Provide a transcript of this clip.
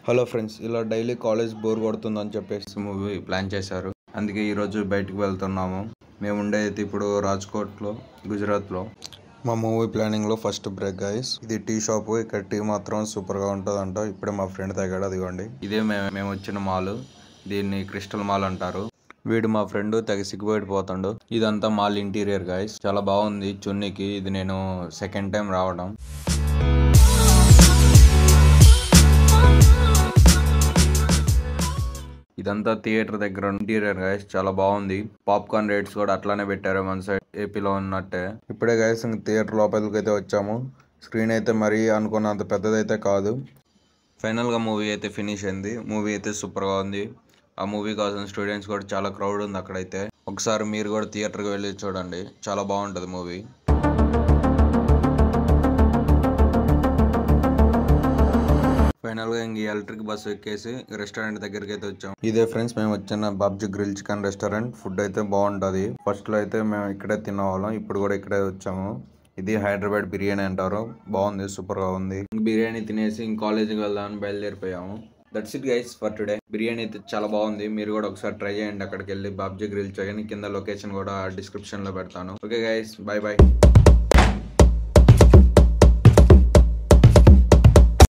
Hello friends, ఇలా daily college bore కొడుతుందని చెప్పేసి movie plan చేశారు. అందుకే ఈరోజు బయటకు వెళ్తున్నాము. మేము ఉండేది ఇప్పుడు రాజ్కోట్లో, గుజరాత్లో. మా మూవీ ప్లానింగ్లో ఫస్ట్ బ్రేక్ గైస్. ఇది టీ షాప్. ఇక్కడ టీ మాత్రం సూపర్గా ఉంటుందంట. ఇప్పుడే మా ఫ్రెండ్ తగ్గాడు, అదిగోండి. ఇదే మేము వచ్చిన మాల్. దీన్ని క్రిస్టల్ మాల్ అంటారు. వీడు మా ఫ్రెండ్ తెగ సిగ్గుపడిపోతాడు. ఇదంతా మాల్ ఇంటీరియర్ గైస్. చాలా బాగుంది చున్నీకి. ఇది నేను సెకండ్ టైం రావడం. ఇదంతా థియేటర్ దగ్గర ఇంటీరియర్ గైస్. చాలా బాగుంది. పాప్కార్న్ రేట్స్ కూడా అట్లానే పెట్టారు మన సైడ్ ఏపీలో ఉన్నట్టే. ఇప్పుడే గైస్ థియేటర్ లోపలికి అయితే వచ్చాము. స్క్రీన్ అయితే మరీ అనుకున్నంత పెద్దదైతే కాదు. ఫైనల్గా మూవీ అయితే ఫినిష్ అయింది. మూవీ అయితే సూపర్గా ఉంది. ఆ మూవీ కోసం స్టూడెంట్స్ కూడా చాలా క్రౌడ్ ఉంది అక్కడైతే. ఒకసారి మీరు కూడా థియేటర్కి వెళ్ళి చూడండి, చాలా బాగుంటుంది మూవీ. ఫైనల్గా ఇంక ఎలక్ట్రిక్ బస్సు ఎక్కేసి రెస్టారెంట్ దగ్గరికి అయితే వచ్చాం. ఇదే ఫ్రెండ్స్ మేము వచ్చిన Babji grill chicken restaurant. Food అయితే బాగుంటుంది. ఫస్ట్ లో అయితే మేము ఇక్కడే తినేవాళ్ళం, ఇప్పుడు కూడా ఇక్కడే వచ్చాము. ఇది హైదరాబాద్ బిర్యానీ అంటారు. బాగుంది, సూపర్ గా ఉంది. బిర్యానీ తినేసి ఇంక కాలేజీకి వెళ్దామని బయలుదేరిపోయాము. That's it guys for today. Biryani అయితే చాలా బాగుంది. మీరు కూడా ఒకసారి ట్రై చేయండి అక్కడికి వెళ్ళి. బాబ్జీ గ్రిల్ చికెన్ కింద లొకేషన్ కూడా డిస్క్రిప్షన్ లో పెడతాను. Okay guys, by by.